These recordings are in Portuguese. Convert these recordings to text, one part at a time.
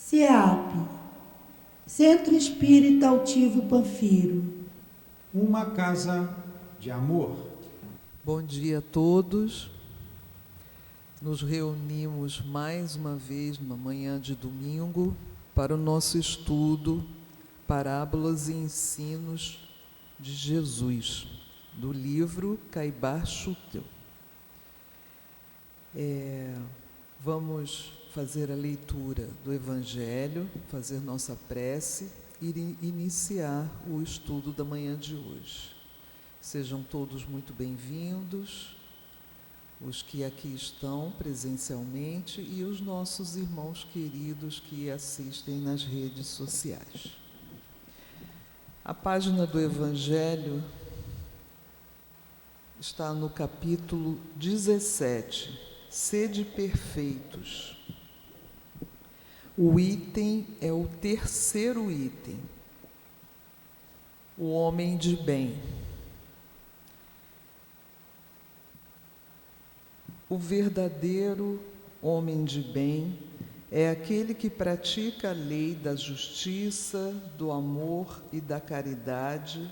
CEAP, Centro Espírita Altivo Panfiro. Uma casa de amor. Bom dia a todos. Nos reunimos mais uma vez numa manhã de domingo para o nosso estudo Parábolas e Ensinos de Jesus, do livro Caibar Schutel. Vamos fazer a leitura do Evangelho, fazer nossa prece e iniciar o estudo da manhã de hoje. Sejam todos muito bem-vindos, os que aqui estão presencialmente e os nossos irmãos queridos que assistem nas redes sociais. A página do Evangelho está no capítulo 17, Sede perfeitos. O item é o terceiro item, o homem de bem. O verdadeiro homem de bem é aquele que pratica a lei da justiça, do amor e da caridade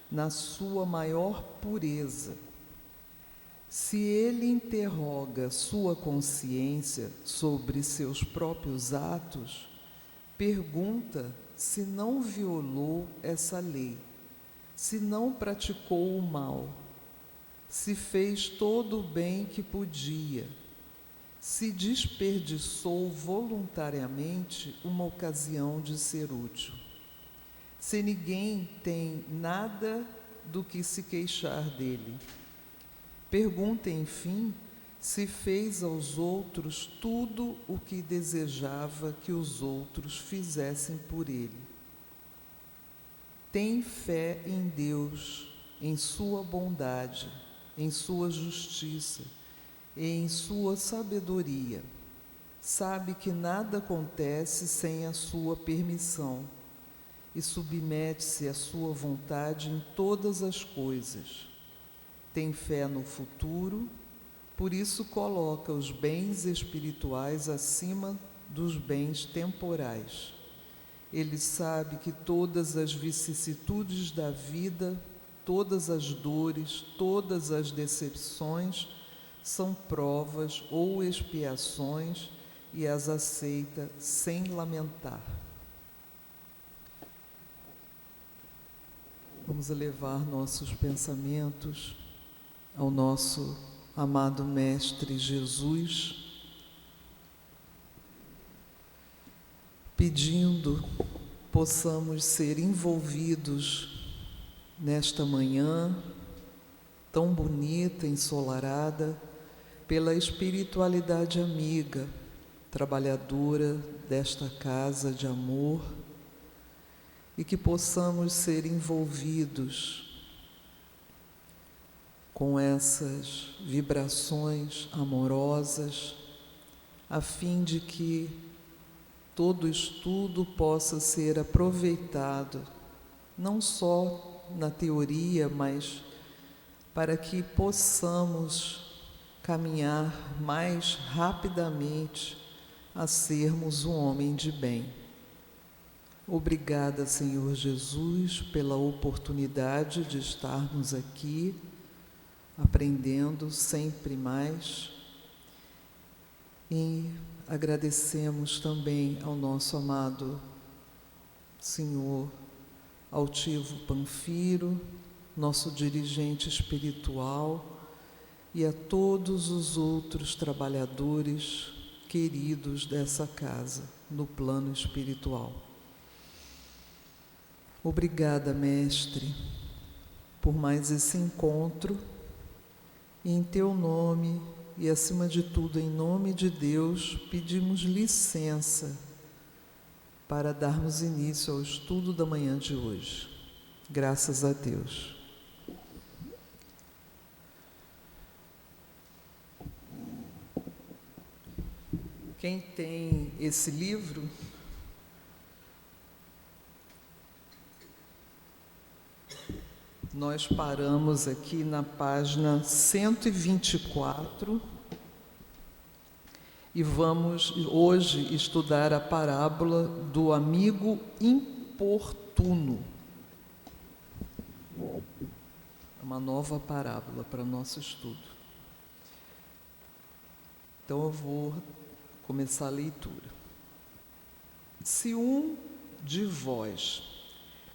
na sua maior pureza. Se ele interroga sua consciência sobre seus próprios atos, pergunta se não violou essa lei, se não praticou o mal, se fez todo o bem que podia, se desperdiçou voluntariamente uma ocasião de ser útil. Se ninguém tem nada do que se queixar dele, pergunta, enfim, se fez aos outros tudo o que desejava que os outros fizessem por ele. Tem fé em Deus, em sua bondade, em sua justiça e em sua sabedoria. Sabe que nada acontece sem a sua permissão e submete-se à sua vontade em todas as coisas. Tem fé no futuro, por isso coloca os bens espirituais acima dos bens temporais. Ele sabe que todas as vicissitudes da vida, todas as dores, todas as decepções são provas ou expiações e as aceita sem lamentar. Vamos elevar nossos pensamentos ao nosso amado Mestre Jesus, pedindo possamos ser envolvidos nesta manhã tão bonita, ensolarada, pela espiritualidade amiga, trabalhadora desta casa de amor, e que possamos ser envolvidos com essas vibrações amorosas, a fim de que todo estudo possa ser aproveitado, não só na teoria, mas para que possamos caminhar mais rapidamente a sermos um homem de bem. Obrigada, Senhor Jesus, pela oportunidade de estarmos aqui, aprendendo sempre mais, e agradecemos também ao nosso amado Senhor Altivo Panfiro, nosso dirigente espiritual, e a todos os outros trabalhadores queridos dessa casa, no plano espiritual. Obrigada, Mestre, por mais esse encontro. E em Teu nome, e acima de tudo em nome de Deus, pedimos licença para darmos início ao estudo da manhã de hoje. Graças a Deus. Quem tem esse livro, nós paramos aqui na página 124 E vamos hoje estudar a parábola do amigo importuno. É uma nova parábola para nosso estudo. Então eu vou começar a leitura. Se um de vós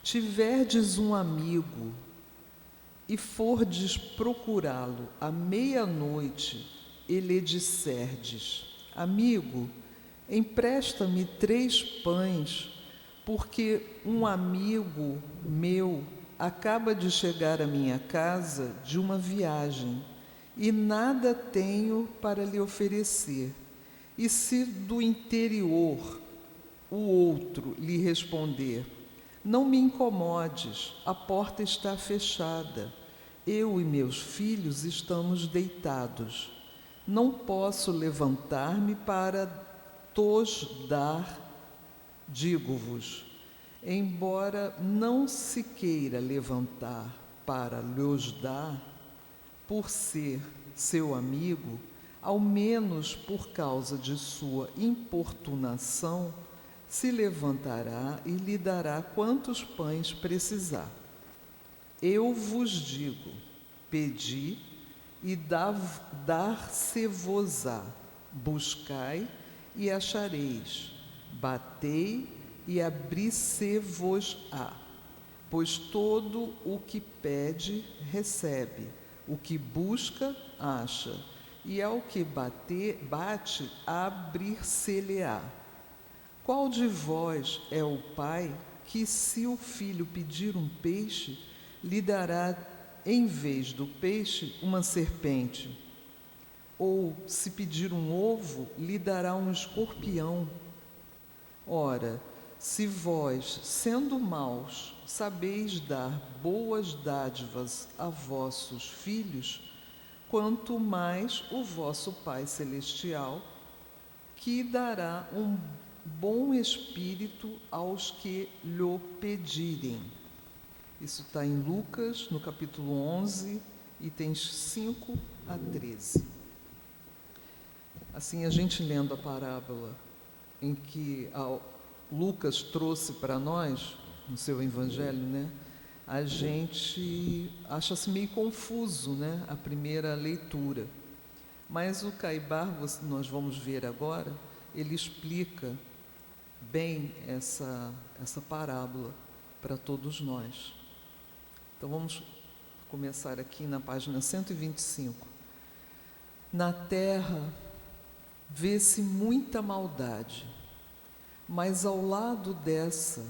tiverdes um amigo e fordes procurá-lo à meia-noite e lhe disserdes: amigo, empresta-me 3 pães, porque um amigo meu acaba de chegar à minha casa de uma viagem e nada tenho para lhe oferecer. E se do interior o outro lhe responder: não me incomodes, a porta está fechada, eu e meus filhos estamos deitados, não posso levantar-me para tos dar, digo-vos, embora não se queira levantar para lhos dar, por ser seu amigo, ao menos por causa de sua importunação, se levantará e lhe dará quantos pães precisar. Eu vos digo: pedi e dar-se-vos-á, buscai e achareis, batei e abrir-se-vos-á. Pois todo o que pede, recebe, o que busca, acha, e ao que bate, abrir-se-lhe-á. Qual de vós é o pai que, se o filho pedir um peixe, lhe dará, em vez do peixe, uma serpente? Ou, se pedir um ovo, lhe dará um escorpião? Ora, se vós, sendo maus, sabeis dar boas dádivas a vossos filhos, quanto mais o vosso Pai Celestial, que dará um bom espírito aos que lhe pedirem. Isso está em Lucas, no capítulo 11, itens 5 a 13. Assim, a gente lendo a parábola em que Lucas trouxe para nós, no seu evangelho, né, a gente acha-se meio confuso, né, a primeira leitura. Mas o Caibar, nós vamos ver agora, ele explica bem essa parábola para todos nós. Então vamos começar aqui na página 125. Na terra vê-se muita maldade, mas ao lado dessa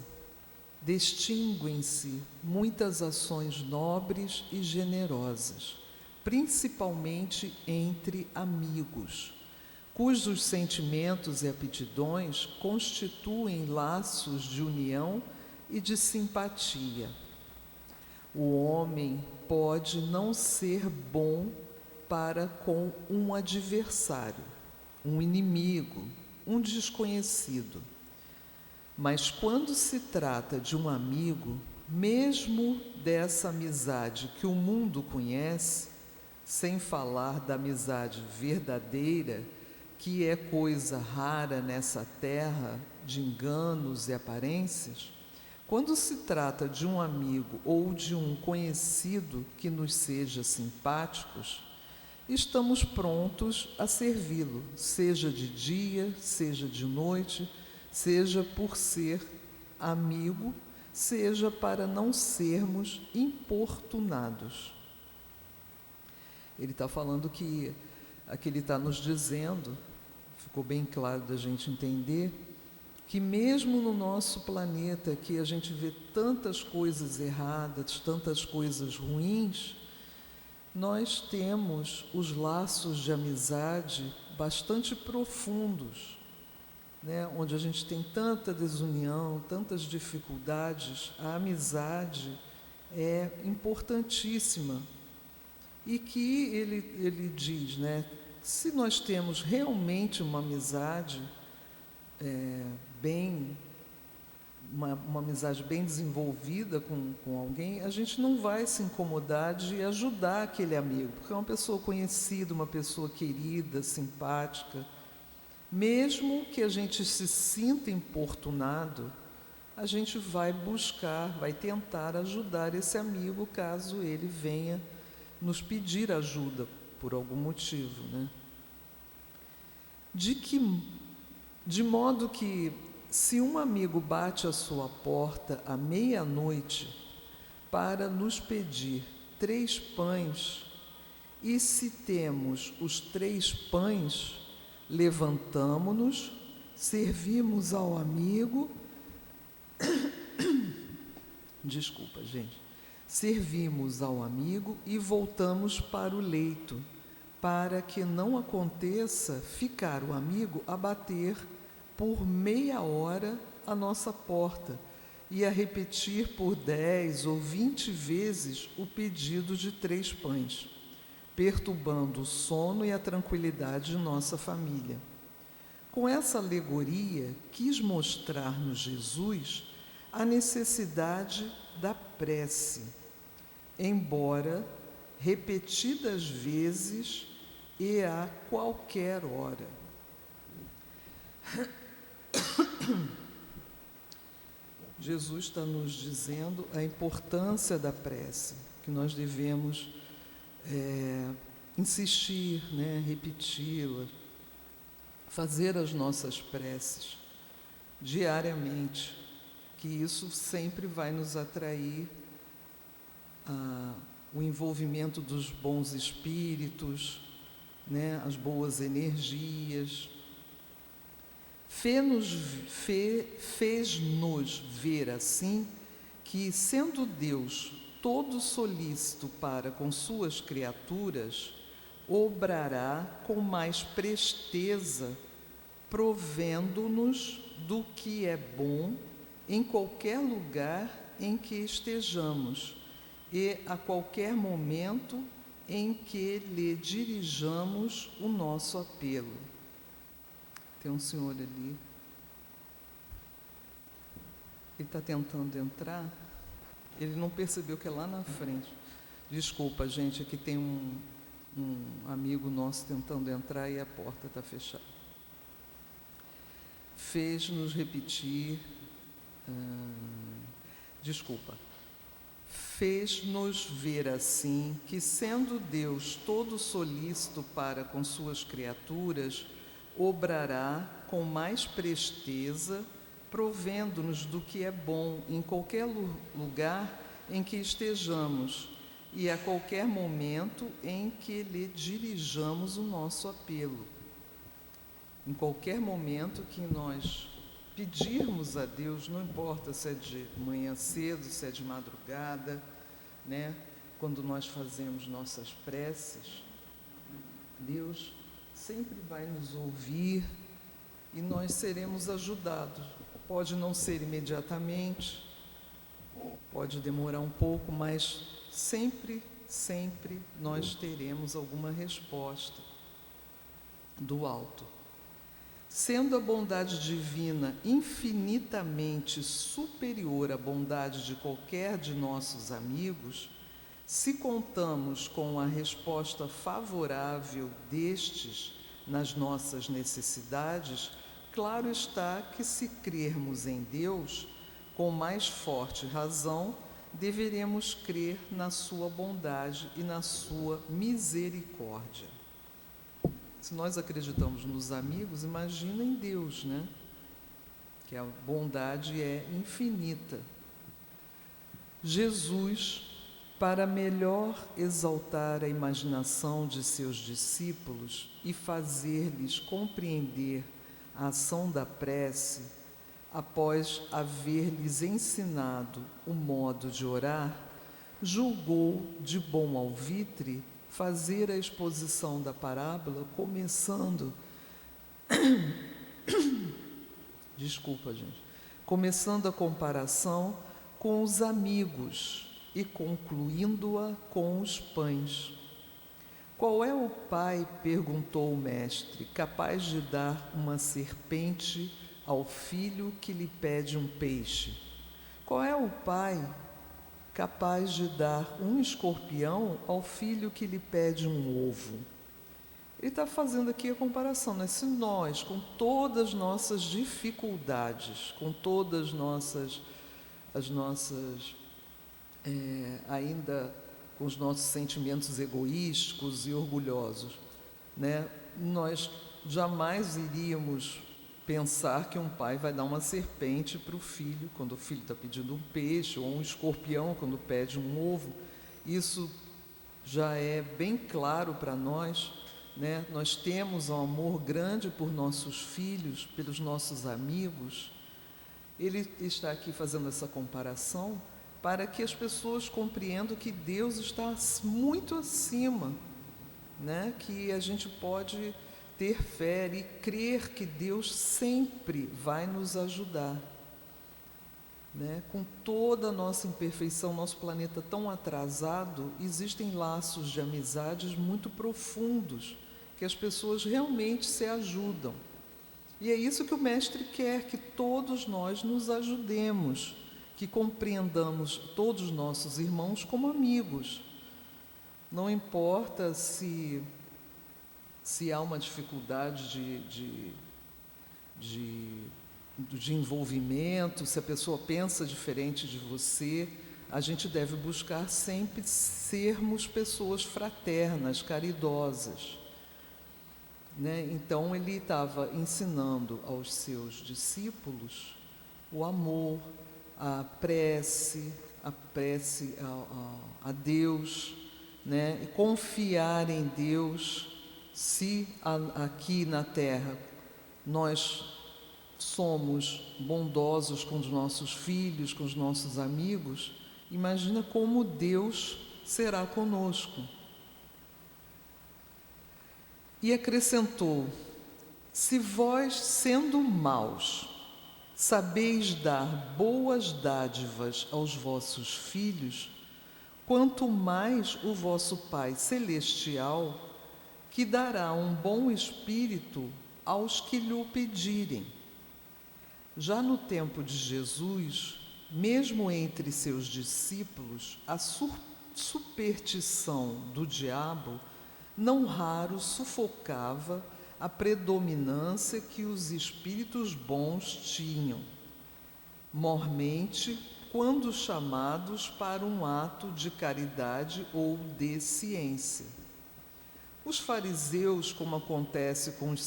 distinguem-se muitas ações nobres e generosas, principalmente entre amigos, cujos sentimentos e aptidões constituem laços de união e de simpatia. O homem pode não ser bom para com um adversário, um inimigo, um desconhecido. Mas quando se trata de um amigo, mesmo dessa amizade que o mundo conhece, sem falar da amizade verdadeira, que é coisa rara nessa terra de enganos e aparências, quando se trata de um amigo ou de um conhecido que nos seja simpáticos, estamos prontos a servi-lo, seja de dia, seja de noite, seja por ser amigo, seja para não sermos importunados. Ele está falando que aqui ele está nos dizendo, ficou bem claro da gente entender, que mesmo no nosso planeta, que a gente vê tantas coisas erradas, tantas coisas ruins, nós temos os laços de amizade bastante profundos, né? Onde a gente tem tanta desunião, tantas dificuldades, a amizade é importantíssima. E que ele diz, né, se nós temos realmente uma amizade uma amizade bem desenvolvida com alguém, a gente não vai se incomodar de ajudar aquele amigo, porque é uma pessoa conhecida, uma pessoa querida, simpática. Mesmo que a gente se sinta importunado, a gente vai buscar, vai tentar ajudar esse amigo caso ele venha nos pedir ajuda por algum motivo, né? De modo que, se um amigo bate à sua porta à meia-noite para nos pedir 3 pães, e se temos os 3 pães, levantamo-nos, servimos ao amigo. Desculpa, gente. Servimos ao amigo e voltamos para o leito, para que não aconteça ficar o amigo a bater por meia hora a nossa porta e a repetir por 10 ou 20 vezes o pedido de 3 pães, perturbando o sono e a tranquilidade de nossa família. Com essa alegoria, quis mostrar-nos Jesus a necessidade da prece, embora repetidas vezes e a qualquer hora. Jesus está nos dizendo a importância da prece, que nós devemos insistir, né, repeti-la, fazer as nossas preces diariamente, que isso sempre vai nos atrair o envolvimento dos bons espíritos, né, as boas energias. Fez-nos ver assim que, sendo Deus todo solícito para com suas criaturas, obrará com mais presteza, provendo-nos do que é bom em qualquer lugar em que estejamos e a qualquer momento em que lhe dirijamos o nosso apelo. Tem um senhor ali, ele está tentando entrar, ele não percebeu que é lá na frente. Desculpa, gente, aqui tem um amigo nosso tentando entrar e a porta está fechada. Fez-nos repetir, fez-nos ver assim que, sendo Deus todo solícito para com suas criaturas, obrará com mais presteza, provendo-nos do que é bom em qualquer lugar em que estejamos e a qualquer momento em que lhe dirijamos o nosso apelo. Em qualquer momento que nós pedirmos a Deus, não importa se é de manhã cedo, se é de madrugada, né? Quando nós fazemos nossas preces, Deus sempre vai nos ouvir e nós seremos ajudados. Pode não ser imediatamente, pode demorar um pouco, mas sempre nós teremos alguma resposta do alto. Sendo a bondade divina infinitamente superior à bondade de qualquer de nossos amigos, se contamos com a resposta favorável destes nas nossas necessidades, claro está que, se crermos em Deus, com mais forte razão, deveremos crer na sua bondade e na sua misericórdia. Se nós acreditamos nos amigos, imagina em Deus, né? Que a bondade é infinita. Jesus, para melhor exaltar a imaginação de seus discípulos e fazer-lhes compreender a ação da prece, após haver-lhes ensinado o modo de orar, julgou de bom alvitre fazer a exposição da parábola, começando começando a comparação com os amigos e concluindo-a com os pães. Qual é o pai, perguntou o mestre, capaz de dar uma serpente ao filho que lhe pede um peixe? Qual é o pai capaz de dar um escorpião ao filho que lhe pede um ovo? Ele está fazendo aqui a comparação, né? Se nós, com todas as nossas dificuldades, com todas as nossas ainda com os nossos sentimentos egoísticos e orgulhosos, né? Nós jamais iríamos pensar que um pai vai dar uma serpente para o filho quando o filho está pedindo um peixe, ou um escorpião quando pede um ovo. Isso já é bem claro para nós, né? Nós temos um amor grande por nossos filhos, pelos nossos amigos. Ele está aqui fazendo essa comparação para que as pessoas compreendam que Deus está muito acima, né? Que a gente pode ter fé e crer que Deus sempre vai nos ajudar, né? Com toda a nossa imperfeição, nosso planeta tão atrasado, existem laços de amizades muito profundos, que as pessoas realmente se ajudam. E é isso que o Mestre quer, que todos nós nos ajudemos, que compreendamos todos os nossos irmãos como amigos. Não importa se há uma dificuldade de envolvimento, se a pessoa pensa diferente de você, a gente deve buscar sempre sermos pessoas fraternas, caridosas, né? Então ele estava ensinando aos seus discípulos o amor, a prece a Deus, né? E confiar em Deus. Se aqui na Terra nós somos bondosos com os nossos filhos, com os nossos amigos, imagina como Deus será conosco. E acrescentou: se vós, sendo maus, sabeis dar boas dádivas aos vossos filhos, quanto mais o vosso Pai Celestial, que dará um bom espírito aos que lhe o pedirem. Já no tempo de Jesus, mesmo entre seus discípulos, a superstição do diabo não raro sufocava a predominância que os espíritos bons tinham, mormente quando chamados para um ato de caridade ou de ciência. Os fariseus, como acontece com os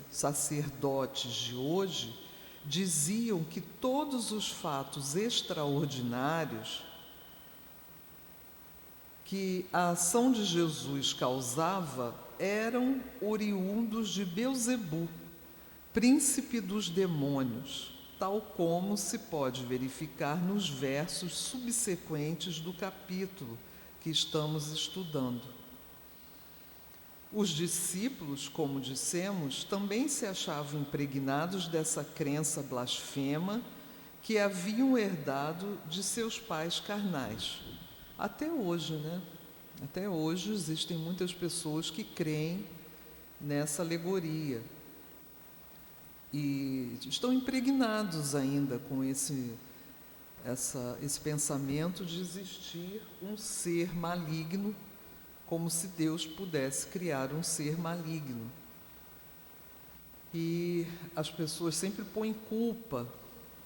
sacerdotes de hoje, diziam que todos os fatos extraordinários que a ação de Jesus causava eram oriundos de Beelzebu, príncipe dos demônios, tal como se pode verificar nos versos subsequentes do capítulo que estamos estudando. Os discípulos, como dissemos, também se achavam impregnados dessa crença blasfema que haviam herdado de seus pais carnais. Até hoje, né? Até hoje existem muitas pessoas que creem nessa alegoria e estão impregnados ainda com esse pensamento de existir um ser maligno, como se Deus pudesse criar um ser maligno. E as pessoas sempre põem culpa,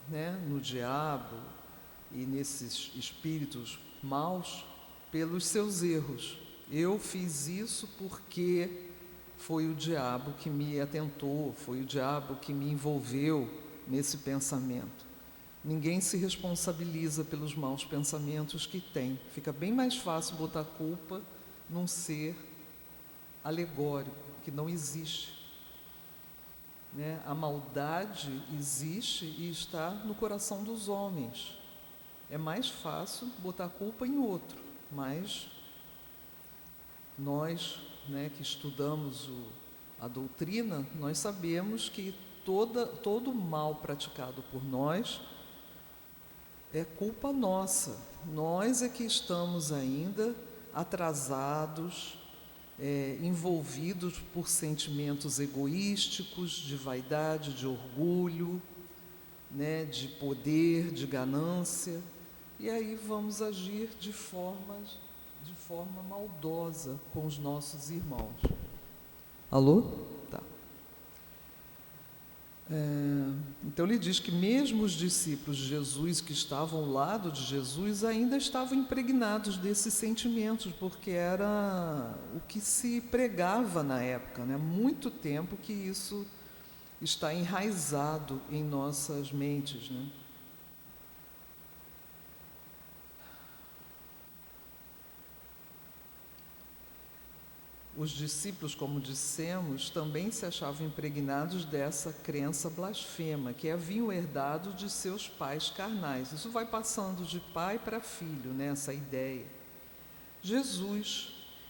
né, no diabo e nesses espíritos maus pelos seus erros. Eu fiz isso porque foi o diabo que me atentou, foi o diabo que me envolveu nesse pensamento. Ninguém se responsabiliza pelos maus pensamentos que tem. Fica bem mais fácil botar culpa num ser alegórico, que não existe, né? A maldade existe e está no coração dos homens. É mais fácil botar a culpa em outro, mas nós, né, que estudamos a doutrina, nós sabemos que todo mal praticado por nós é culpa nossa. Nós é que estamos ainda atrasados, envolvidos por sentimentos egoísticos, de vaidade, de orgulho, né, de poder, de ganância, e aí vamos agir de forma maldosa com os nossos irmãos. Alô? Tá. Então ele diz que mesmo os discípulos de Jesus que estavam ao lado de Jesus ainda estavam impregnados desses sentimentos, porque era o que se pregava na época, né? Há muito tempo que isso está enraizado em nossas mentes, né? Os discípulos, como dissemos, também se achavam impregnados dessa crença blasfema, que haviam herdado de seus pais carnais. Isso vai passando de pai para filho, né, essa ideia. Jesus,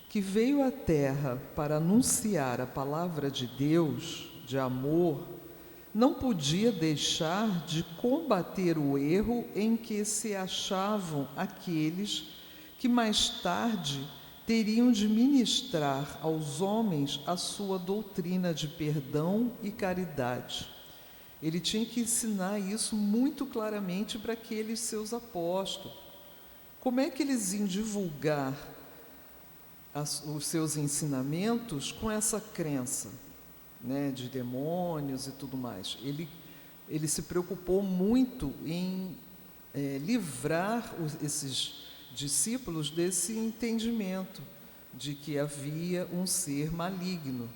que veio à Terra para anunciar a palavra de Deus, de amor, não podia deixar de combater o erro em que se achavam aqueles que mais tarde teriam de ministrar aos homens a sua doutrina de perdão e caridade. Ele tinha que ensinar isso muito claramente para aqueles seus apóstolos. Como é que eles iam divulgar os seus ensinamentos com essa crença, né, de demônios e tudo mais? Ele se preocupou muito em livrar esses discípulos desse entendimento de que havia um ser maligno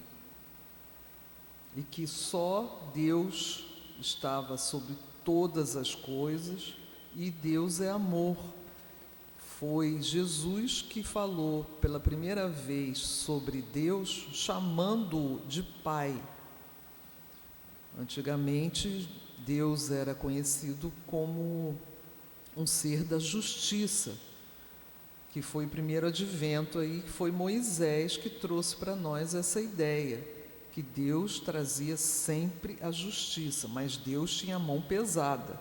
e que só Deus estava sobre todas as coisas e Deus é amor. Foi Jesus que falou pela primeira vez sobre Deus, chamando-o de Pai. Antigamente, Deus era conhecido como um ser da justiça, que foi o primeiro advento aí, que foi Moisés que trouxe para nós essa ideia, que Deus trazia sempre a justiça, mas Deus tinha a mão pesada.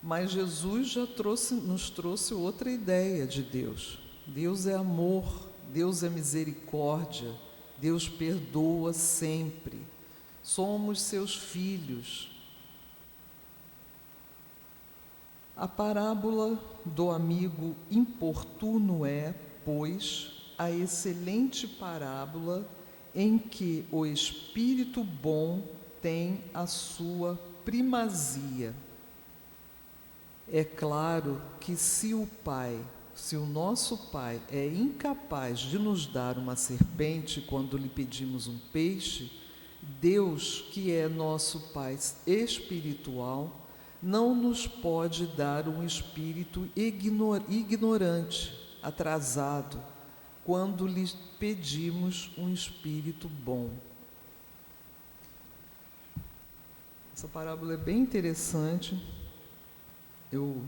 Mas Jesus já nos trouxe outra ideia de Deus. Deus é amor, Deus é misericórdia, Deus perdoa sempre. Somos seus filhos. A parábola do amigo importuno é, pois, a excelente parábola em que o espírito bom tem a sua primazia. É claro que se o nosso Pai é incapaz de nos dar uma serpente quando lhe pedimos um peixe, Deus, que é nosso Pai espiritual, não nos pode dar um espírito ignorante, atrasado, quando lhe pedimos um espírito bom. Essa parábola é bem interessante. Eu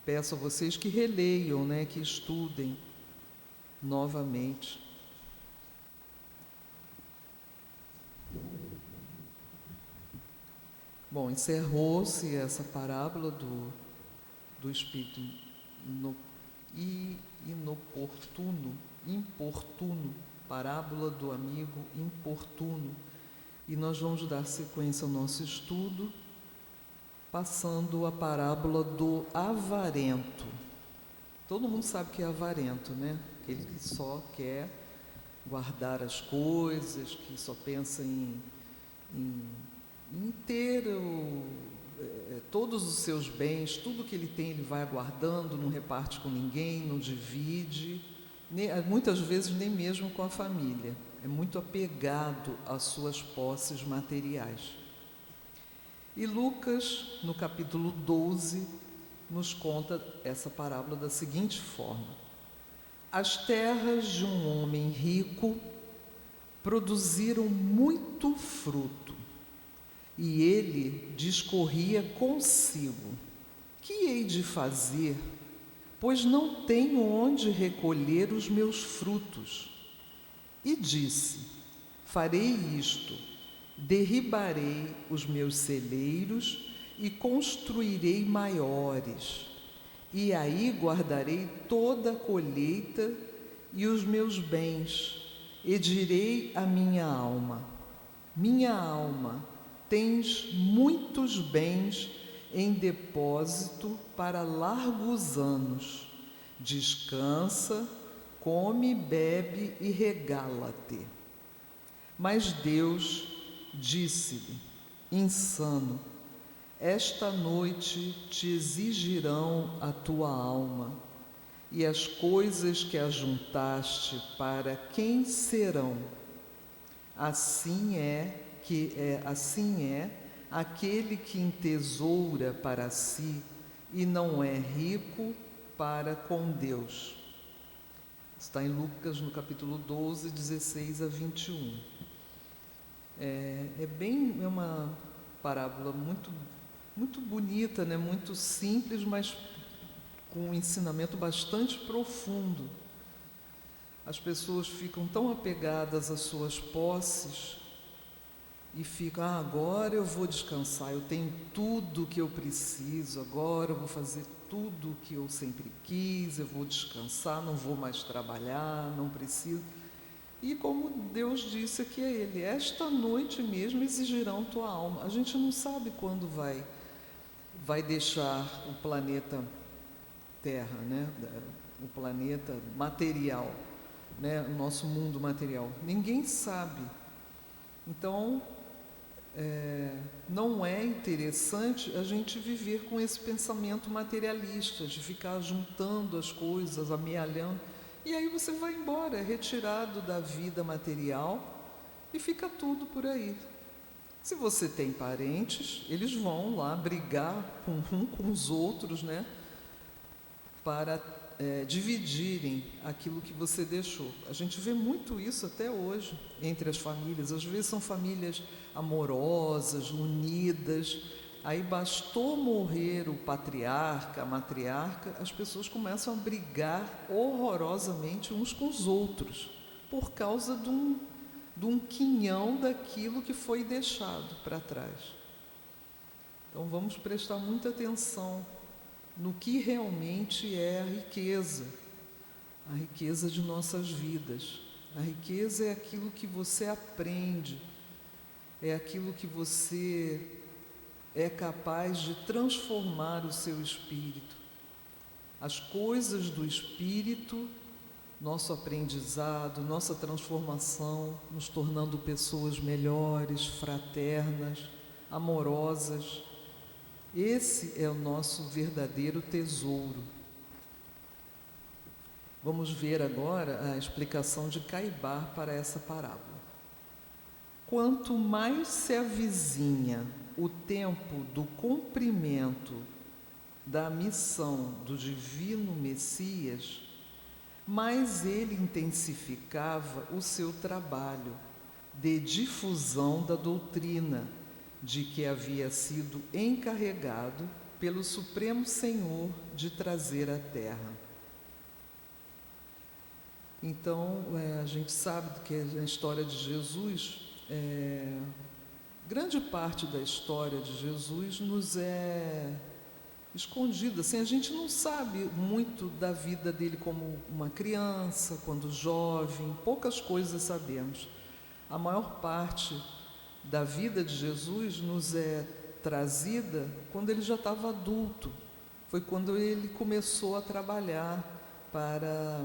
peço a vocês que releiam, né, que estudem novamente. Bom, encerrou-se essa parábola do espírito importuno, parábola do amigo importuno. E nós vamos dar sequência ao nosso estudo, passando a parábola do avarento. Todo mundo sabe que é avarento, né? Aquele que só quer guardar as coisas, que só pensa em ter todos os seus bens, tudo que ele tem ele vai guardando, não reparte com ninguém, não divide, muitas vezes nem mesmo com a família. É muito apegado às suas posses materiais. E Lucas, no capítulo 12, nos conta essa parábola da seguinte forma: as terras de um homem rico produziram muito fruto, e ele discorria consigo: que hei de fazer, pois não tenho onde recolher os meus frutos? E disse: farei isto, derribarei os meus celeiros e construirei maiores, e aí guardarei toda a colheita e os meus bens, e direi à minha alma: minha alma, tens muitos bens em depósito para largos anos. Descansa, come, bebe e regala-te. Mas Deus disse-lhe: insano, esta noite te exigirão a tua alma, e as coisas que ajuntaste para quem serão? Assim é aquele que entesoura para si e não é rico para com Deus. Está em Lucas, no capítulo 12, 16 a 21. É uma parábola muito bonita, né? Muito simples, mas com um ensinamento bastante profundo. As pessoas ficam tão apegadas às suas posses e ficam: agora eu vou descansar, eu tenho tudo o que eu preciso, agora eu vou fazer tudo o que eu sempre quis, eu vou descansar, não vou mais trabalhar, não preciso. E como Deus disse aqui a ele: esta noite mesmo exigirão tua alma. A gente não sabe quando vai deixar o planeta Terra, né? O planeta material, né? O nosso mundo material. Ninguém sabe. Então, não é interessante a gente viver com esse pensamento materialista, de ficar juntando as coisas, amealhando. E aí você vai embora, é retirado da vida material e fica tudo por aí. Se você tem parentes, eles vão lá brigar com os outros, né? Para dividirem aquilo que você deixou. A gente vê muito isso até hoje entre as famílias. Às vezes são famílias amorosas, unidas. Aí bastou morrer o patriarca, a matriarca, as pessoas começam a brigar horrorosamente uns com os outros, por causa de um quinhão daquilo que foi deixado para trás. Então vamos prestar muita atenção no que realmente é a riqueza de nossas vidas. A riqueza é aquilo que você aprende, é aquilo que você é capaz de transformar o seu espírito. As coisas do espírito, nosso aprendizado, nossa transformação, nos tornando pessoas melhores, fraternas, amorosas. Esse é o nosso verdadeiro tesouro. Vamos ver agora a explicação de Caibar para essa parábola. Quanto mais se avizinha o tempo do cumprimento da missão do divino Messias, mais ele intensificava o seu trabalho de difusão da doutrina de que havia sido encarregado pelo Supremo Senhor de trazer à Terra. Então, a gente sabe que na história de Jesus, grande parte da história de Jesus nos é escondida. Assim, a gente não sabe muito da vida dele como uma criança, quando jovem, poucas coisas sabemos. A maior parte da vida de Jesus nos é trazida quando ele já estava adulto. Foi quando ele começou a trabalhar para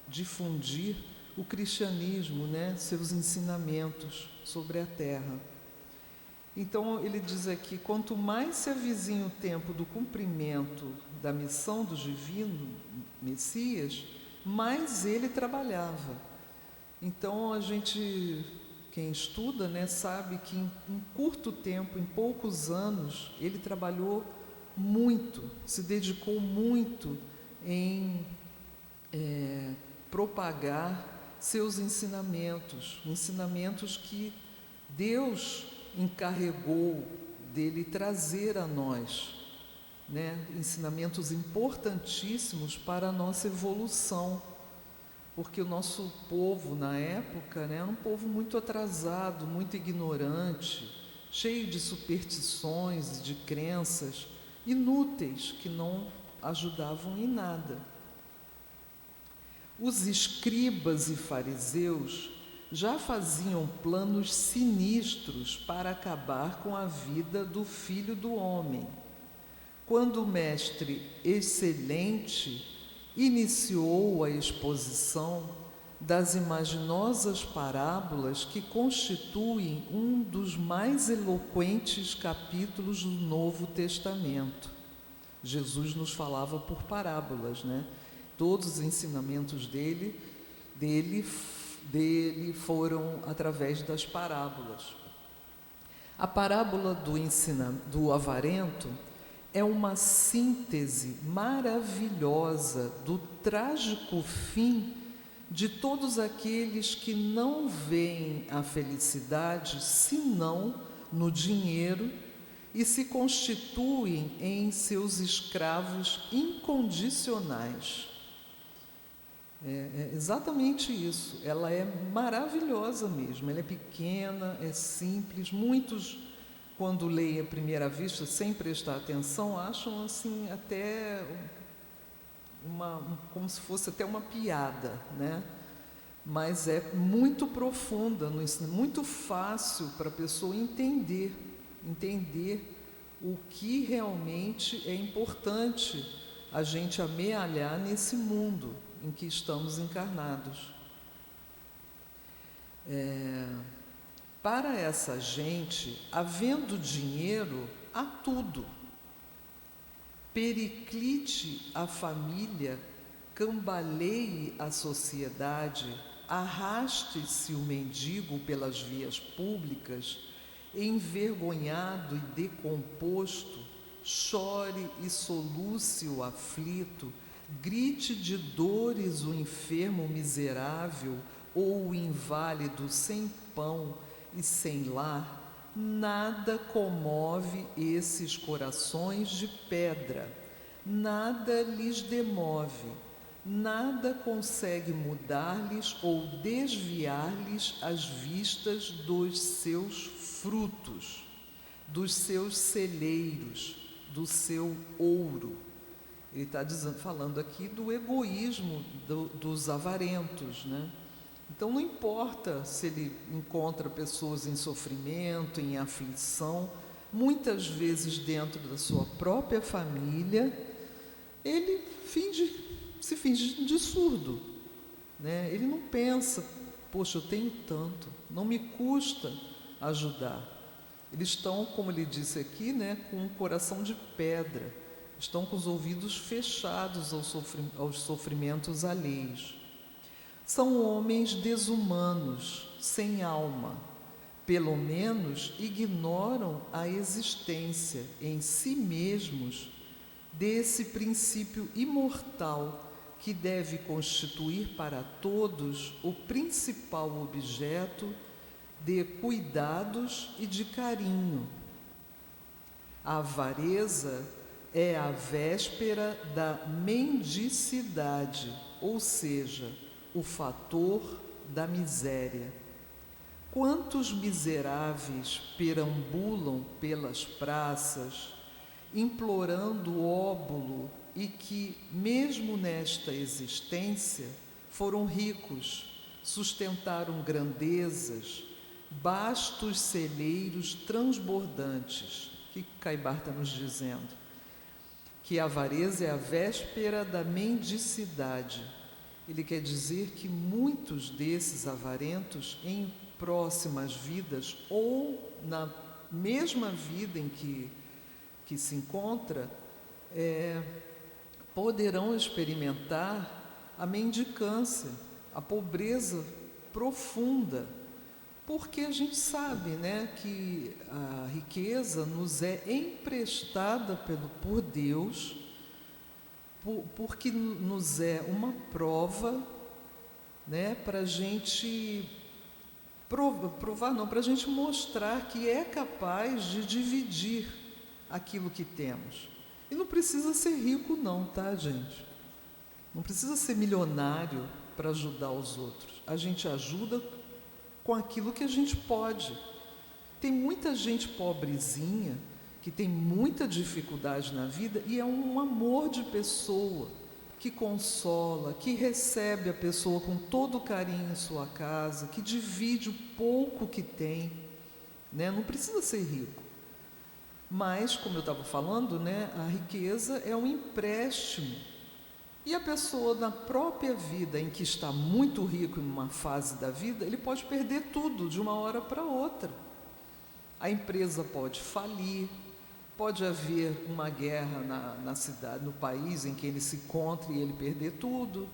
difundir o cristianismo, né? Seus ensinamentos sobre a terra. Então ele diz aqui: quanto mais se avizinha o tempo do cumprimento da missão do divino Messias, mais ele trabalhava. Então a gente, quem estuda, né, sabe que em curto tempo, em poucos anos, ele trabalhou muito, se dedicou muito em propagar seus ensinamentos que Deus encarregou dele trazer a nós, né? Ensinamentos importantíssimos para a nossa evolução, porque o nosso povo na época, né, era um povo muito atrasado, muito ignorante, cheio de superstições, de crenças inúteis que não ajudavam em nada. Os escribas e fariseus já faziam planos sinistros para acabar com a vida do Filho do Homem. Quando o mestre excelente iniciou a exposição, das imaginosas parábolas que constituem um dos mais eloquentes capítulos do Novo Testamento. Jesus nos falava por parábolas, né? Todos os ensinamentos dele foram através das parábolas. A parábola do avarento é uma síntese maravilhosa do trágico fim de todos aqueles que não veem a felicidade senão no dinheiro e se constituem em seus escravos incondicionais. É exatamente isso. Ela é maravilhosa mesmo. Ela é pequena, é simples. Muitos, quando leem à primeira vista, sem prestar atenção, acham assim até como se fosse até uma piada, né? Mas é muito profunda, muito fácil para a pessoa entender o que realmente é importante a gente amealhar nesse mundo em que estamos encarnados. Para essa gente, havendo dinheiro, há tudo. Periclite a família, cambaleie a sociedade, arraste-se o mendigo pelas vias públicas, envergonhado e decomposto, chore e soluce o aflito, grite de dores o enfermo miserável ou o inválido sem pão e sem lar, nada comove esses corações de pedra, nada lhes demove, nada consegue mudar-lhes ou desviar-lhes as vistas dos seus frutos, dos seus celeiros, do seu ouro. Ele está falando aqui do egoísmo dos avarentos, né? Então não importa se ele encontra pessoas em sofrimento, em aflição, muitas vezes dentro da sua própria família, ele se finge de surdo, né? Ele não pensa, poxa, eu tenho tanto, não me custa ajudar. Eles estão, como ele disse aqui, né, com um coração de pedra, estão com os ouvidos fechados aos sofrimentos alheios. São homens desumanos, sem alma, pelo menos ignoram a existência em si mesmos desse princípio imortal que deve constituir para todos o principal objeto de cuidados e de carinho. A avareza é a véspera da mendicidade, ou seja, o fator da miséria. Quantos miseráveis perambulam pelas praças, implorando óbolo e que, mesmo nesta existência, foram ricos, sustentaram grandezas, bastos celeiros transbordantes. O que Caibar está nos dizendo? Que a avareza é a véspera da mendicidade. Ele quer dizer que muitos desses avarentos, em próximas vidas ou na mesma vida em que se encontra, poderão experimentar a mendicância, a pobreza profunda, porque a gente sabe, né, que a riqueza nos é emprestada por Deus, porque nos é uma prova, né, para a gente para a gente mostrar que é capaz de dividir aquilo que temos. E não precisa ser rico não, tá, gente? Não precisa ser milionário para ajudar os outros. A gente ajuda com aquilo que a gente pode. Tem muita gente pobrezinha que tem muita dificuldade na vida e é um amor de pessoa, que consola, que recebe a pessoa com todo carinho em sua casa, que divide o pouco que tem, né? Não precisa ser rico. Mas, como eu estava falando, né, a riqueza é um empréstimo E a pessoa, na própria vida, em que está muito rico em uma fase da vida, ele pode perder tudo de uma hora para outra. A empresa pode falir, pode haver uma guerra na cidade, no país em que ele se encontre e ele perder tudo.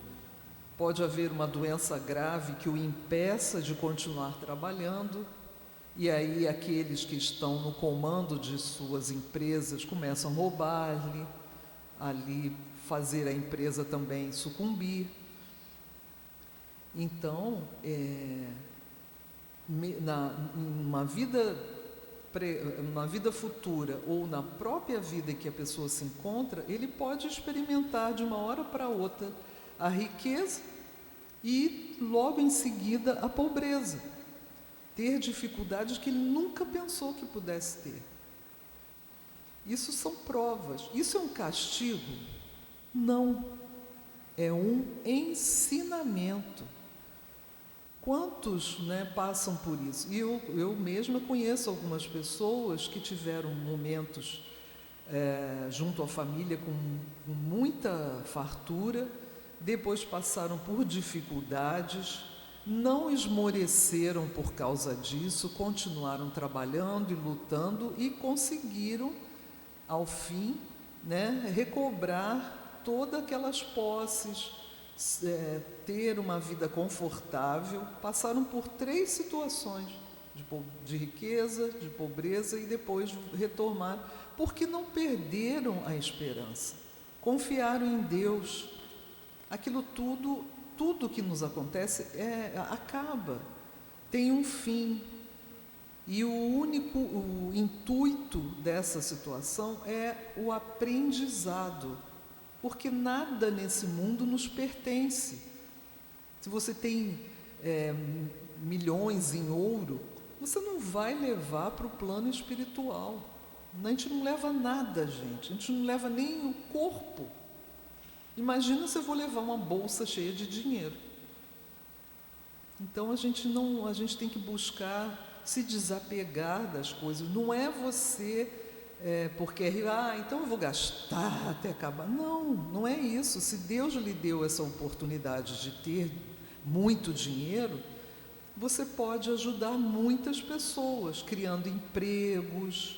Pode haver uma doença grave que o impeça de continuar trabalhando. E aí aqueles que estão no comando de suas empresas começam a roubar-lhe, ali fazer a empresa também sucumbir. Então, numa vida futura ou na própria vida em que a pessoa se encontra, ele pode experimentar de uma hora para outra a riqueza e logo em seguida a pobreza, ter dificuldades que ele nunca pensou que pudesse ter. Isso são provas. Isso é um castigo? Não, é um ensinamento. Quantos, passam por isso? E eu mesma conheço algumas pessoas que tiveram momentos junto à família com muita fartura, depois passaram por dificuldades, não esmoreceram por causa disso, continuaram trabalhando e lutando e conseguiram, ao fim, recobrar todas aquelas posses, ter uma vida confortável. Passaram por 3 situações, de riqueza, de pobreza e depois retornaram, porque não perderam a esperança, confiaram em Deus. Aquilo tudo que nos acontece acaba, tem um fim. E o intuito dessa situação é o aprendizado, porque nada nesse mundo nos pertence. Se você tem milhões em ouro, você não vai levar para o plano espiritual. A gente não leva nada, gente. A gente não leva nem o corpo. Imagina se eu vou levar uma bolsa cheia de dinheiro. Então a gente tem que buscar se desapegar das coisas. Não é você porque então eu vou gastar até acabar. Não é isso. Se Deus lhe deu essa oportunidade de ter muito dinheiro, você pode ajudar muitas pessoas, criando empregos,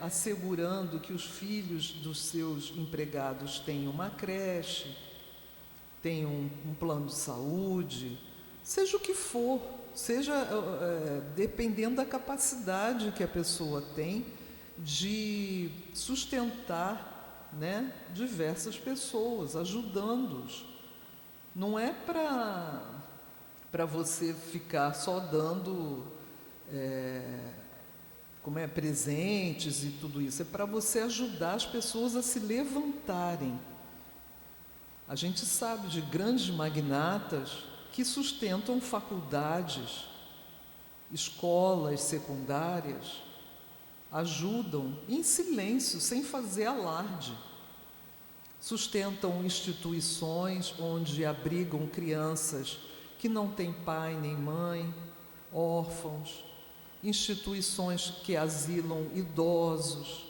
assegurando que os filhos dos seus empregados tenham uma creche, tenham um plano de saúde, seja o que for, seja dependendo da capacidade que a pessoa tem de sustentar, diversas pessoas, ajudando-os. Não é para você ficar só dando presentes e tudo isso, é para você ajudar as pessoas a se levantarem. A gente sabe de grandes magnatas que sustentam faculdades, escolas secundárias, ajudam em silêncio, sem fazer alarde. Sustentam instituições onde abrigam crianças que não têm pai nem mãe, órfãos, instituições que asilam idosos.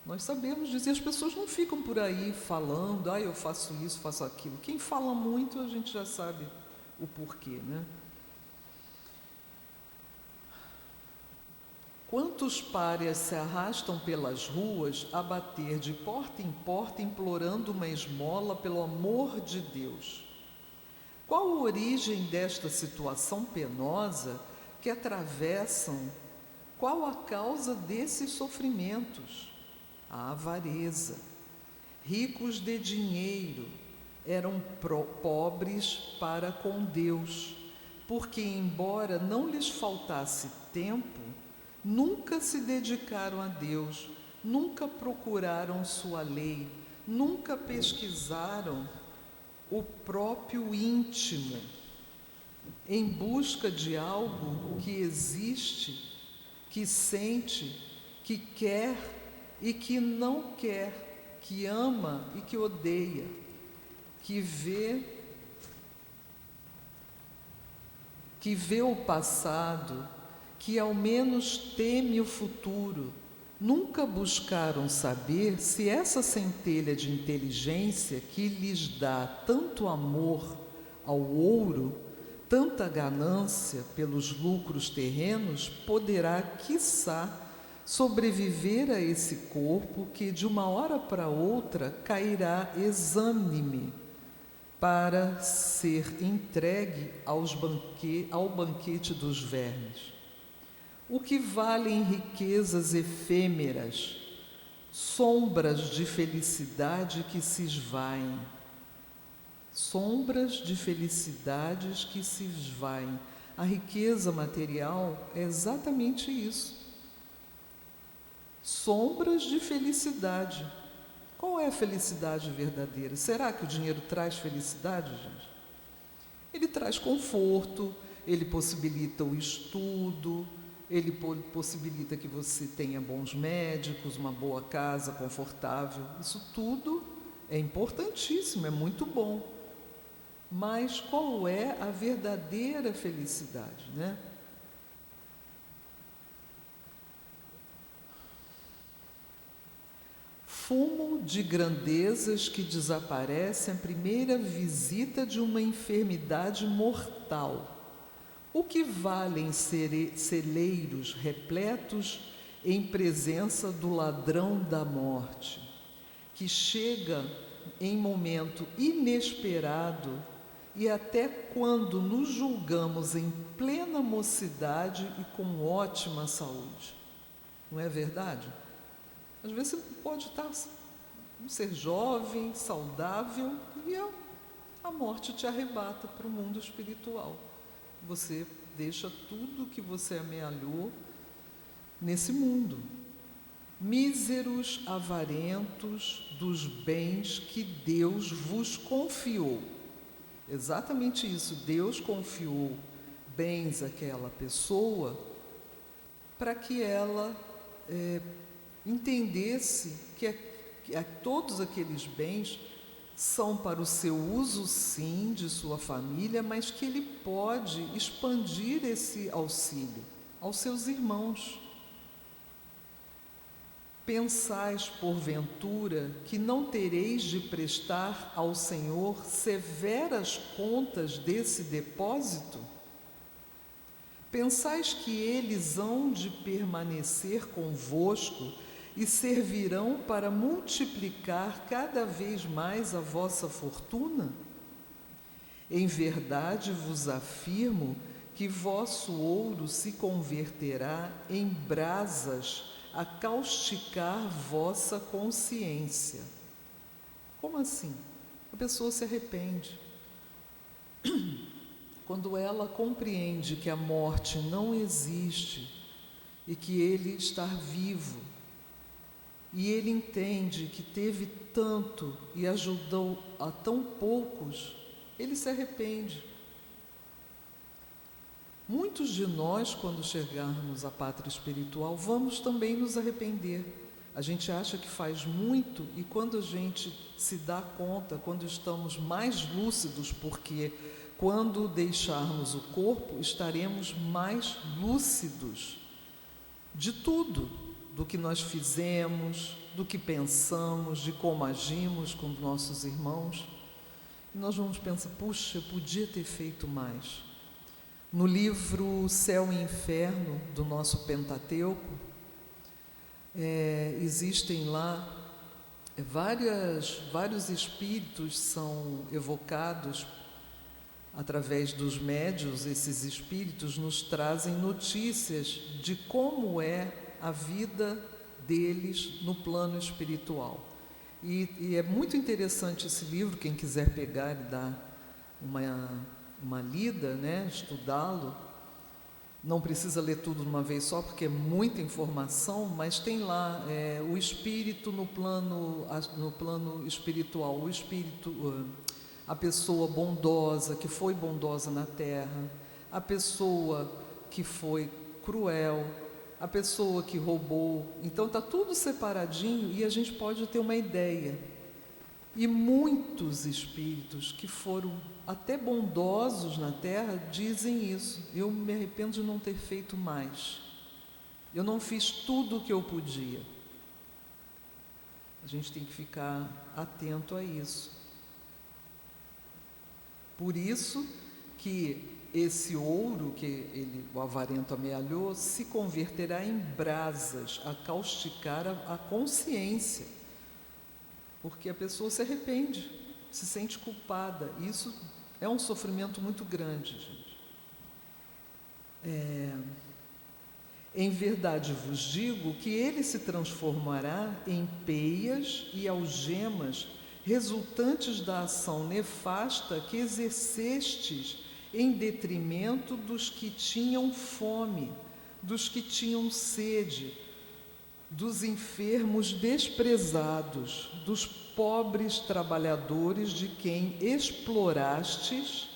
Nós sabemos disso, e as pessoas não ficam por aí falando, eu faço isso, faço aquilo. Quem fala muito, a gente já sabe o porquê, Quantos párias se arrastam pelas ruas a bater de porta em porta, implorando uma esmola pelo amor de Deus? Qual a origem desta situação penosa que atravessam? Qual a causa desses sofrimentos? A avareza. Ricos de dinheiro eram pobres para com Deus, porque, embora não lhes faltasse tempo, nunca se dedicaram a Deus, nunca procuraram sua lei, nunca pesquisaram o próprio íntimo, em busca de algo que existe, que sente, que quer e que não quer, que ama e que odeia, que vê o passado, que ao menos teme o futuro, nunca buscaram saber se essa centelha de inteligência que lhes dá tanto amor ao ouro, tanta ganância pelos lucros terrenos, poderá, quiçá, sobreviver a esse corpo que de uma hora para outra cairá exânime para ser entregue ao banquete dos vermes. O que valem riquezas efêmeras, sombras de felicidade que se esvaem, sombras de felicidades que se esvaem. A riqueza material é exatamente isso. Sombras de felicidade. Qual é a felicidade verdadeira? Será que o dinheiro traz felicidade, gente? Ele traz conforto, ele possibilita o estudo, ele possibilita que você tenha bons médicos, uma boa casa confortável. Isso tudo é importantíssimo, é muito bom. Mas qual é a verdadeira felicidade, né? Fumo de grandezas que desaparecem à primeira visita de uma enfermidade mortal. O que valem celeiros repletos em presença do ladrão da morte, que chega em momento inesperado e até quando nos julgamos em plena mocidade e com ótima saúde? Não é verdade? Às vezes você pode ser jovem, saudável, e a morte te arrebata para o mundo espiritual. Você deixa tudo que você amealhou nesse mundo. Míseros avarentos dos bens que Deus vos confiou. Exatamente isso, Deus confiou bens àquela pessoa para que ela entendesse que todos aqueles bens são para o seu uso, sim, de sua família, mas que ele pode expandir esse auxílio aos seus irmãos. Pensais, porventura, que não tereis de prestar ao Senhor severas contas desse depósito? Pensais que eles hão de permanecer convosco e servirão para multiplicar cada vez mais a vossa fortuna? Em verdade vos afirmo que vosso ouro se converterá em brasas a causticar vossa consciência. Como assim? A pessoa se arrepende. Quando ela compreende que a morte não existe e que ele está vivo, e ele entende que teve tanto e ajudou a tão poucos, ele se arrepende. Muitos de nós, quando chegarmos à pátria espiritual, vamos também nos arrepender. A gente acha que faz muito e quando a gente se dá conta, quando estamos mais lúcidos, porque quando deixarmos o corpo, estaremos mais lúcidos de tudo, do que nós fizemos, do que pensamos, de como agimos com nossos irmãos. E nós vamos pensar, puxa, eu podia ter feito mais. No livro Céu e Inferno, do nosso Pentateuco, existem lá vários espíritos são evocados através dos médiuns. Esses espíritos nos trazem notícias de como é a vida deles no plano espiritual. E é muito interessante esse livro, quem quiser pegar e dar uma lida, né, estudá-lo. Não precisa ler tudo de uma vez só, porque é muita informação, mas tem lá o espírito no plano espiritual, o espírito, a pessoa bondosa, que foi bondosa na terra, a pessoa que foi cruel, a pessoa que roubou. Então está tudo separadinho e a gente pode ter uma ideia. E muitos espíritos que foram até bondosos na Terra dizem isso: eu me arrependo de não ter feito mais. Eu não fiz tudo o que eu podia. A gente tem que ficar atento a isso. Por isso que esse ouro que o avarento amealhou se converterá em brasas a causticar a consciência, porque a pessoa se arrepende, se sente culpada. Isso é um sofrimento muito grande, gente. Em verdade vos digo que ele se transformará em peias e algemas resultantes da ação nefasta que exercestes em detrimento dos que tinham fome, dos que tinham sede, dos enfermos desprezados, dos pobres trabalhadores de quem explorastes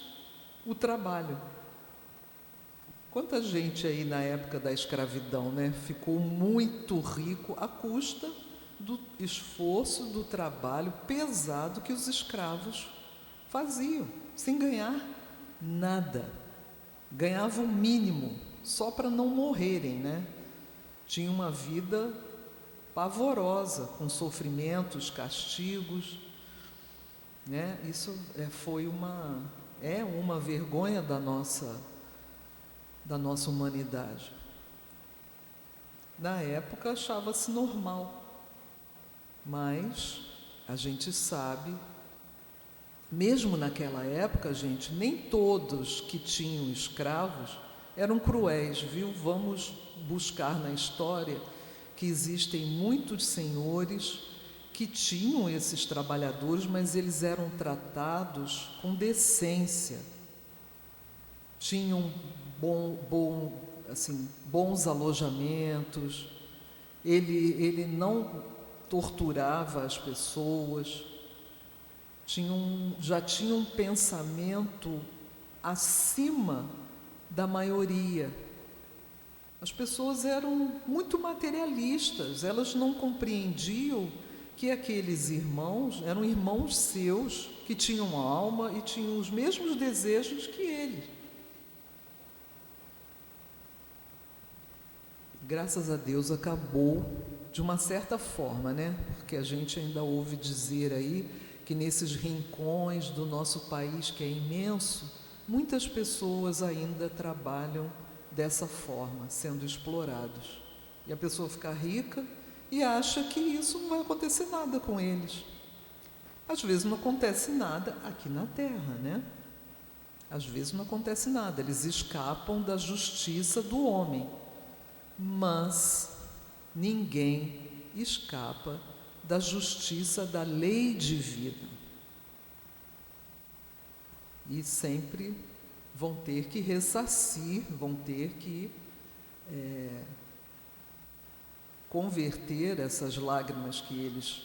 o trabalho. Quanta gente aí na época da escravidão, né, ficou muito rico à custa do esforço, do trabalho pesado que os escravos faziam, sem ganhar nada. Ganhavam o mínimo, só para não morrerem, né? Tinha uma vida pavorosa, com sofrimentos, castigos, né? Isso foi uma vergonha da nossa humanidade. Na época achava-se normal, mas a gente sabe, mesmo naquela época, gente, nem todos que tinham escravos eram cruéis, viu? Vamos buscar na história que existem muitos senhores que tinham esses trabalhadores, mas eles eram tratados com decência, tinham bons alojamentos, ele não torturava as pessoas, já tinha um pensamento acima da maioria. As pessoas eram muito materialistas, elas não compreendiam que aqueles irmãos eram irmãos seus, que tinham alma e tinham os mesmos desejos que eles. Graças a Deus acabou de uma certa forma, né? Porque a gente ainda ouve dizer aí que nesses rincões do nosso país, que é imenso, muitas pessoas ainda trabalham dessa forma, sendo explorados. E a pessoa fica rica e acha que isso não vai acontecer nada com eles. Às vezes não acontece nada aqui na Terra, né? Às vezes não acontece nada, eles escapam da justiça do homem. Mas ninguém escapa da justiça da lei divina. E sempre vão ter que ressarcir, vão ter que converter essas lágrimas que eles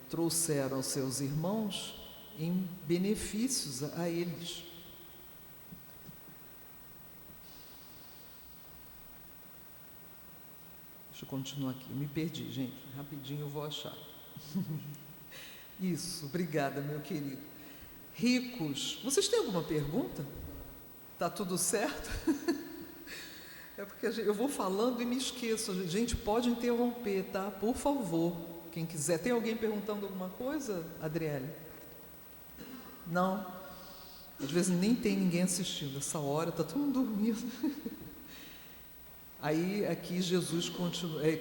trouxeram aos seus irmãos em benefícios a eles. Deixa eu continuar aqui, me perdi, gente, rapidinho eu vou achar. Isso, obrigada, meu querido. Ricos, vocês têm alguma pergunta? Tá tudo certo? É porque eu vou falando e me esqueço, gente, pode interromper, tá? Por favor, quem quiser. Tem alguém perguntando alguma coisa, Adriele? Não? Às vezes nem tem ninguém assistindo, essa hora tá todo mundo dormindo. Aí aqui Jesus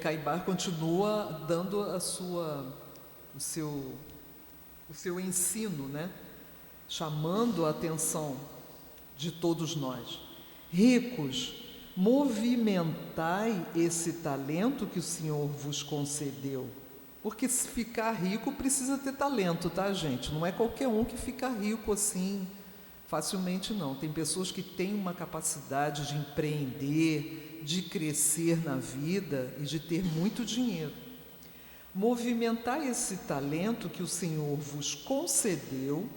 Caibar continua dando o seu ensino, né? Chamando a atenção de todos nós. Ricos, movimentai esse talento que o Senhor vos concedeu. Porque se ficar rico precisa ter talento, tá, gente? Não é qualquer um que fica rico assim facilmente, não. Tem pessoas que têm uma capacidade de empreender, de crescer na vida e de ter muito dinheiro. Movimentar esse talento que o Senhor vos concedeu,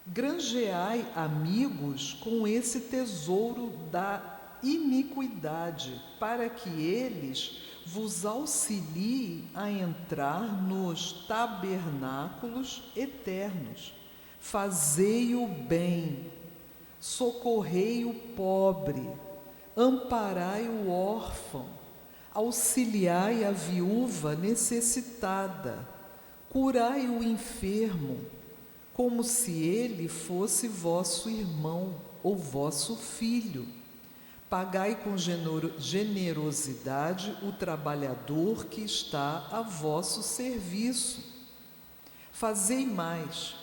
granjeai amigos com esse tesouro da iniquidade, para que eles vos auxiliem a entrar nos tabernáculos eternos. Fazei o bem, socorrei o pobre, amparai o órfão, auxiliai a viúva necessitada, curai o enfermo, como se ele fosse vosso irmão ou vosso filho. Pagai com generosidade o trabalhador que está a vosso serviço. Fazei mais,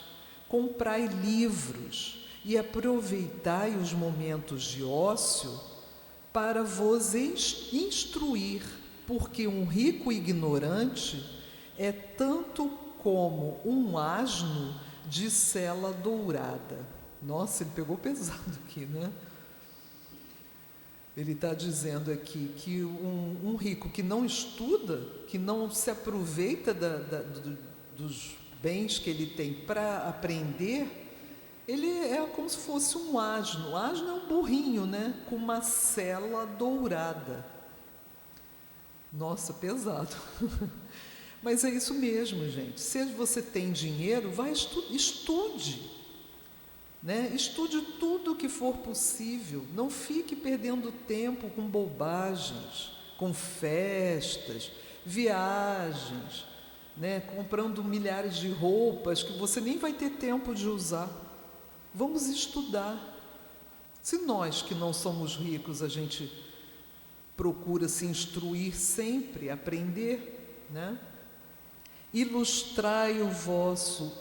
comprai livros e aproveitai os momentos de ócio para vos instruir, porque um rico ignorante é tanto como um asno de sela dourada. Nossa, ele pegou pesado aqui, né? Ele está dizendo aqui que um rico que não estuda, que não se aproveita dos bens que ele tem para aprender, ele é como se fosse um asno. O asno é um burrinho, né? Com uma sela dourada. Nossa, pesado. Mas é isso mesmo, gente. Se você tem dinheiro, vai estude. Né? Estude tudo o que for possível. Não fique perdendo tempo com bobagens, com festas, viagens, né? Comprando milhares de roupas que você nem vai ter tempo de usar. Vamos estudar. Se nós que não somos ricos, a gente procura se instruir sempre, aprender, né? Ilustrai o vosso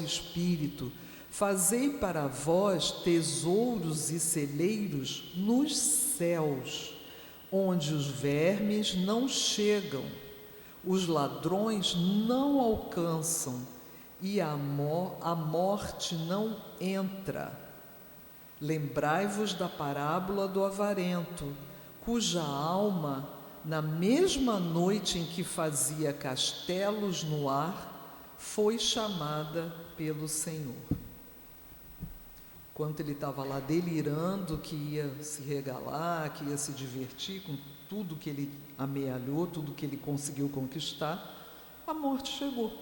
espírito, fazei para vós tesouros e celeiros nos céus, onde os vermes não chegam, os ladrões não alcançam e a morte não entra. Lembrai-vos da parábola do avarento, cuja alma, na mesma noite em que fazia castelos no ar, foi chamada pelo Senhor. Enquanto ele estava lá delirando que ia se regalar, que ia se divertir com tudo que ele amealhou, tudo que ele conseguiu conquistar, a morte chegou.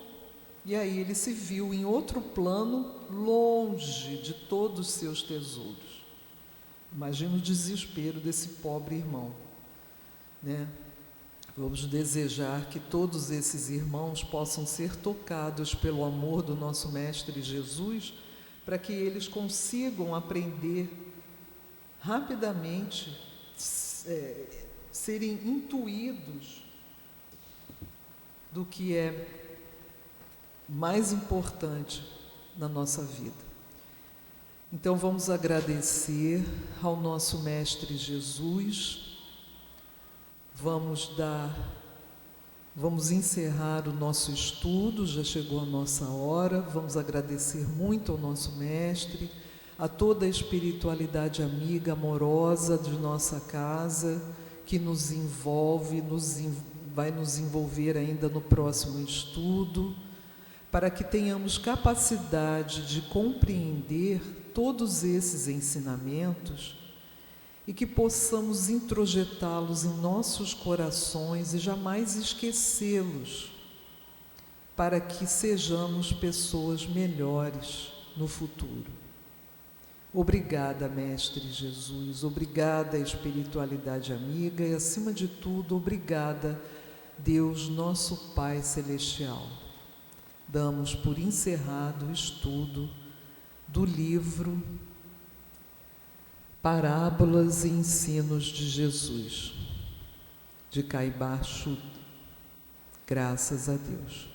E aí ele se viu em outro plano, longe de todos os seus tesouros. Imagina o desespero desse pobre irmão, né? Vamos desejar que todos esses irmãos possam ser tocados pelo amor do nosso Mestre Jesus, para que eles consigam aprender rapidamente, serem intuídos do que é mais importante na nossa vida. Então vamos agradecer ao nosso Mestre Jesus. Vamos encerrar o nosso estudo, já chegou a nossa hora. Vamos agradecer muito ao nosso Mestre, a toda a espiritualidade amiga, amorosa de nossa casa, que nos envolve, vai nos envolver ainda no próximo estudo, para que tenhamos capacidade de compreender todos esses ensinamentos e que possamos introjetá-los em nossos corações e jamais esquecê-los, para que sejamos pessoas melhores no futuro. Obrigada, Mestre Jesus, obrigada, espiritualidade amiga, e acima de tudo, obrigada, Deus, nosso Pai Celestial. Damos por encerrado o estudo do livro Parábolas e Ensinos de Jesus, de Caibar Chuta. Graças a Deus.